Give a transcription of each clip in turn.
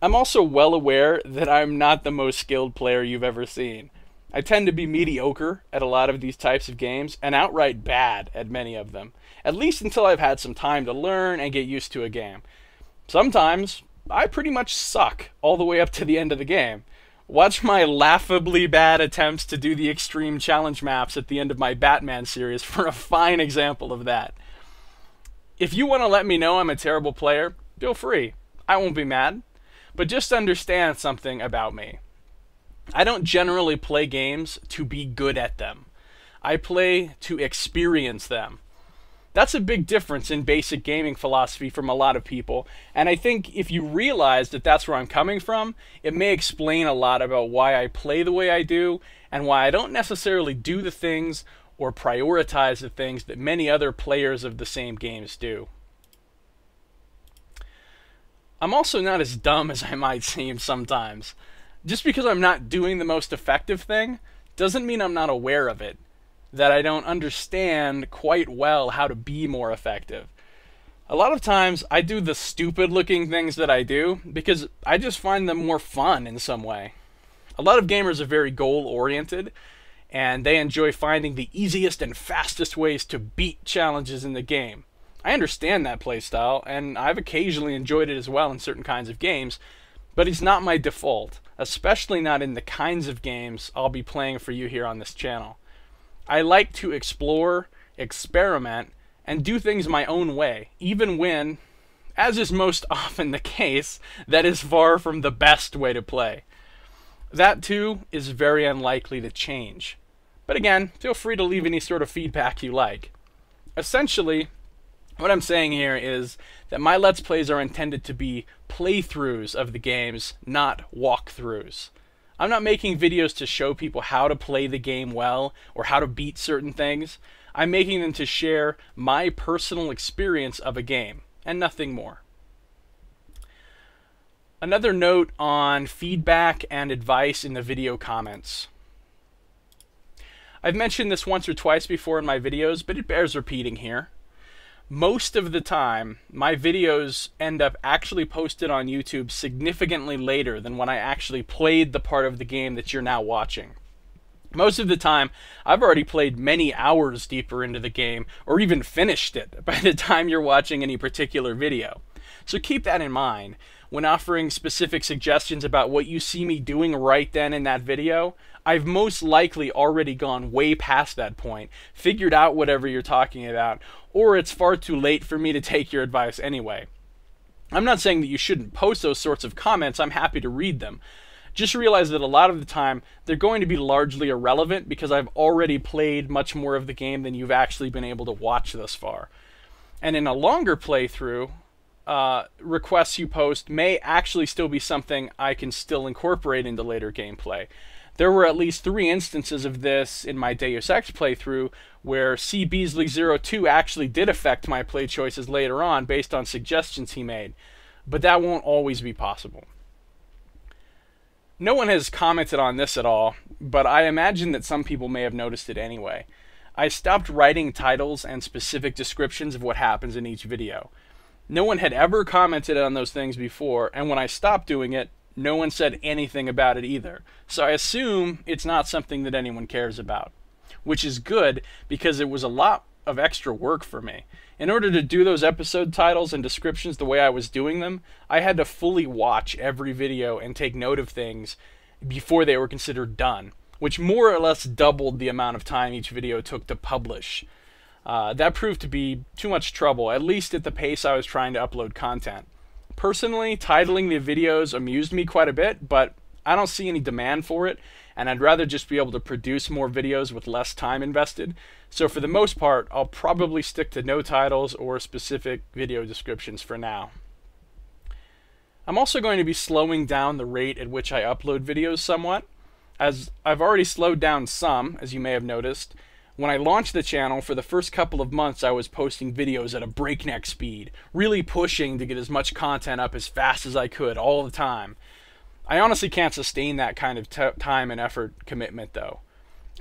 I'm also well aware that I'm not the most skilled player you've ever seen. I tend to be mediocre at a lot of these types of games and outright bad at many of them, at least until I've had some time to learn and get used to a game. Sometimes I pretty much suck all the way up to the end of the game. Watch my laughably bad attempts to do the extreme challenge maps at the end of my Batman series for a fine example of that. If you want to let me know I'm a terrible player, feel free. I won't be mad. But just understand something about me. I don't generally play games to be good at them. I play to experience them. That's a big difference in basic gaming philosophy from a lot of people, and I think if you realize that that's where I'm coming from, it may explain a lot about why I play the way I do, and why I don't necessarily do the things or prioritize the things that many other players of the same games do. I'm also not as dumb as I might seem sometimes. Just because I'm not doing the most effective thing doesn't mean I'm not aware of it, that I don't understand quite well how to be more effective. A lot of times I do the stupid looking things that I do because I just find them more fun in some way. A lot of gamers are very goal oriented and they enjoy finding the easiest and fastest ways to beat challenges in the game. I understand that playstyle, and I've occasionally enjoyed it as well in certain kinds of games, but it's not my default, especially not in the kinds of games I'll be playing for you here on this channel. I like to explore, experiment, and do things my own way, even when, as is most often the case, that is far from the best way to play. That too is very unlikely to change. But again, feel free to leave any sort of feedback you like. Essentially, what I'm saying here is that my Let's Plays are intended to be playthroughs of the games, not walkthroughs. I'm not making videos to show people how to play the game well or how to beat certain things. I'm making them to share my personal experience of a game, and nothing more. Another note on feedback and advice in the video comments. I've mentioned this once or twice before in my videos, but it bears repeating here. Most of the time, my videos end up actually posted on YouTube significantly later than when I actually played the part of the game that you're now watching. Most of the time, I've already played many hours deeper into the game, or even finished it by the time you're watching any particular video. So keep that in mind. When offering specific suggestions about what you see me doing right then in that video, I've most likely already gone way past that point, figured out whatever you're talking about, or it's far too late for me to take your advice anyway. I'm not saying that you shouldn't post those sorts of comments, I'm happy to read them. Just realize that a lot of the time, they're going to be largely irrelevant because I've already played much more of the game than you've actually been able to watch thus far. And in a longer playthrough, requests you post may actually still be something I can still incorporate into later gameplay. There were at least 3 instances of this in my Deus Ex playthrough where C. Beasley02 actually did affect my play choices later on based on suggestions he made, but that won't always be possible. No one has commented on this at all, but I imagine that some people may have noticed it anyway. I stopped writing titles and specific descriptions of what happens in each video. No one had ever commented on those things before, and when I stopped doing it, no one said anything about it either. So I assume it's not something that anyone cares about. Which is good, because it was a lot of extra work for me. In order to do those episode titles and descriptions the way I was doing them, I had to fully watch every video and take note of things before they were considered done, which more or less doubled the amount of time each video took to publish. That proved to be too much trouble, at least at the pace I was trying to upload content. Personally, titling the videos amused me quite a bit, but I don't see any demand for it, and I'd rather just be able to produce more videos with less time invested. So for the most part, I'll probably stick to no titles or specific video descriptions for now. I'm also going to be slowing down the rate at which I upload videos somewhat, as I've already slowed down some, as you may have noticed. When I launched the channel, for the first couple of months I was posting videos at a breakneck speed, really pushing to get as much content up as fast as I could all the time. I honestly can't sustain that kind of time and effort commitment though.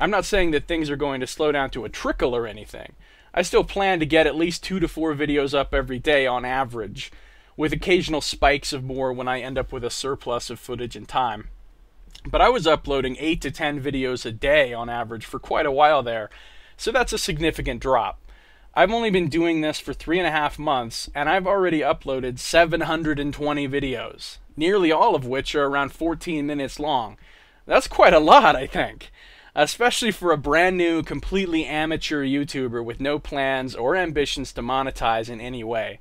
I'm not saying that things are going to slow down to a trickle or anything. I still plan to get at least 2 to 4 videos up every day on average. with occasional spikes of more when I end up with a surplus of footage and time. But I was uploading 8 to 10 videos a day on average for quite a while there, so that's a significant drop. I've only been doing this for 3.5 months, and I've already uploaded 720 videos, nearly all of which are around 14 minutes long. That's quite a lot, I think, especially for a brand new, completely amateur YouTuber with no plans or ambitions to monetize in any way.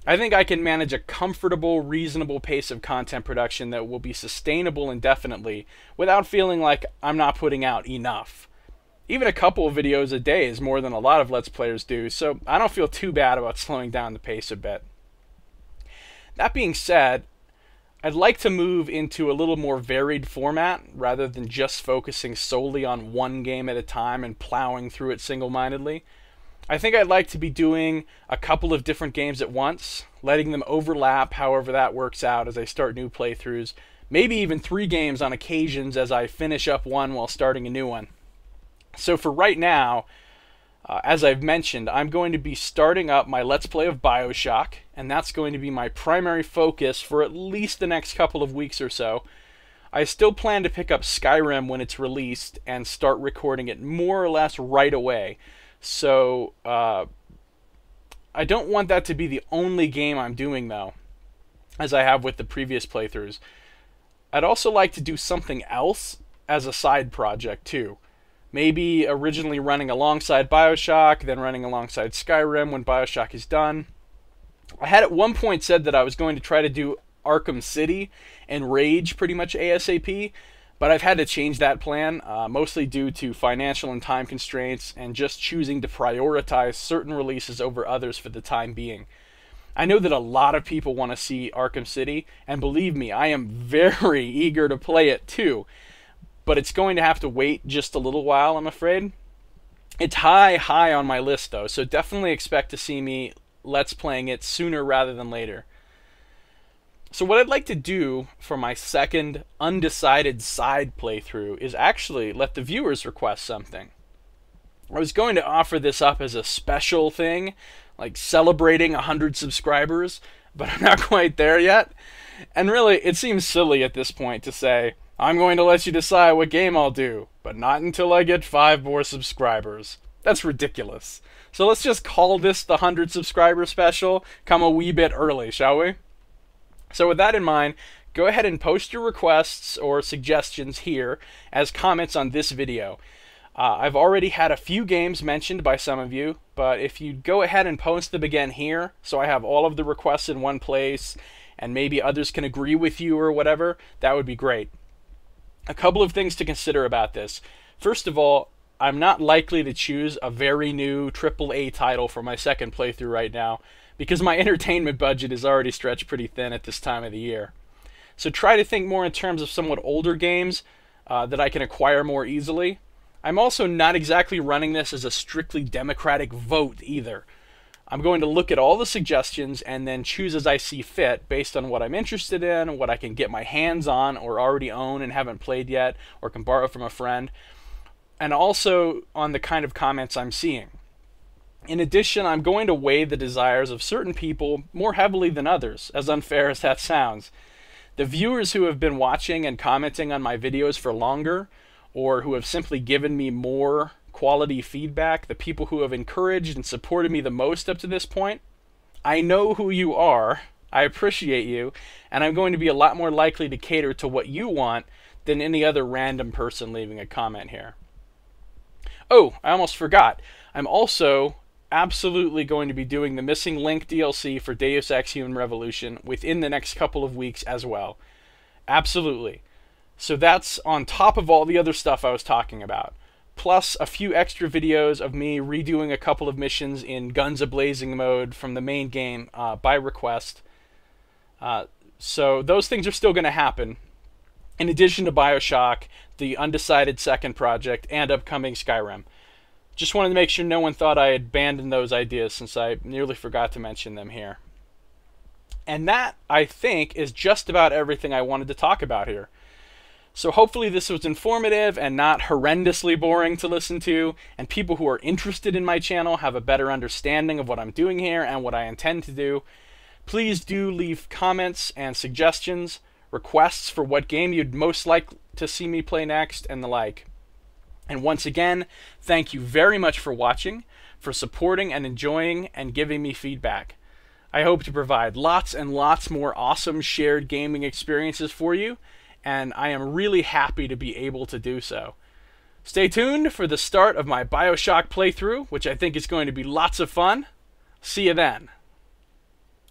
I think I can manage a comfortable, reasonable pace of content production that will be sustainable indefinitely without feeling like I'm not putting out enough. Even a couple of videos a day is more than a lot of Let's Players do, so I don't feel too bad about slowing down the pace a bit. That being said, I'd like to move into a little more varied format rather than just focusing solely on one game at a time and plowing through it single-mindedly. I think I'd like to be doing a couple of different games at once, letting them overlap however that works out as I start new playthroughs, maybe even 3 games on occasions as I finish up one while starting a new one. So for right now, as I've mentioned, I'm going to be starting up my Let's Play of BioShock, and that's going to be my primary focus for at least the next couple of weeks or so. I still plan to pick up Skyrim when it's released and start recording it more or less right away. So, I don't want that to be the only game I'm doing, though, as I have with the previous playthroughs. I'd also like to do something else as a side project, too. Maybe originally running alongside BioShock, then running alongside Skyrim when BioShock is done. I had at one point said that I was going to try to do Arkham City and Rage pretty much ASAP, but I've had to change that plan, mostly due to financial and time constraints and just choosing to prioritize certain releases over others for the time being. I know that a lot of people want to see Arkham City, and believe me, I am very eager to play it too, but it's going to have to wait just a little while, I'm afraid. It's high on my list though, so definitely expect to see me Let's Playing it sooner rather than later. So what I'd like to do for my second undecided side playthrough is actually let the viewers request something. I was going to offer this up as a special thing, like celebrating 100 subscribers, but I'm not quite there yet. And really, it seems silly at this point to say, I'm going to let you decide what game I'll do, but not until I get 5 more subscribers. That's ridiculous. So let's just call this the 100 subscriber special, come a wee bit early, shall we? So with that in mind, go ahead and post your requests or suggestions here as comments on this video. I've already had a few games mentioned by some of you, but if you go ahead and post them again here, so I have all of the requests in one place, and maybe others can agree with you or whatever, that would be great. A couple of things to consider about this. First of all, I'm not likely to choose a very new AAA title for my second playthrough right now, because my entertainment budget is already stretched pretty thin at this time of the year. So try to think more in terms of somewhat older games that I can acquire more easily. I'm also not exactly running this as a strictly democratic vote either. I'm going to look at all the suggestions and then choose as I see fit based on what I'm interested in, what I can get my hands on or already own and haven't played yet or can borrow from a friend, and also on the kind of comments I'm seeing. In addition, I'm going to weigh the desires of certain people more heavily than others, as unfair as that sounds. The viewers who have been watching and commenting on my videos for longer, or who have simply given me more quality feedback, the people who have encouraged and supported me the most up to this point, I know who you are, I appreciate you, and I'm going to be a lot more likely to cater to what you want than any other random person leaving a comment here. Oh, I almost forgot. I'm also absolutely going to be doing the Missing Link DLC for Deus Ex Human Revolution within the next couple of weeks as well. Absolutely. So that's on top of all the other stuff I was talking about. Plus a few extra videos of me redoing a couple of missions in Guns A-Blazing mode from the main game by request. So those things are still going to happen. In addition to BioShock, the undecided second project, and upcoming Skyrim. Just wanted to make sure no one thought I had abandoned those ideas since I nearly forgot to mention them here. And that, I think, is just about everything I wanted to talk about here. So hopefully this was informative and not horrendously boring to listen to, and people who are interested in my channel have a better understanding of what I'm doing here and what I intend to do. Please do leave comments and suggestions, requests for what game you'd most like to see me play next, and the like. And once again, thank you very much for watching, for supporting and enjoying and giving me feedback. I hope to provide lots and lots more awesome shared gaming experiences for you, and I am really happy to be able to do so. Stay tuned for the start of my BioShock playthrough, which I think is going to be lots of fun. See you then.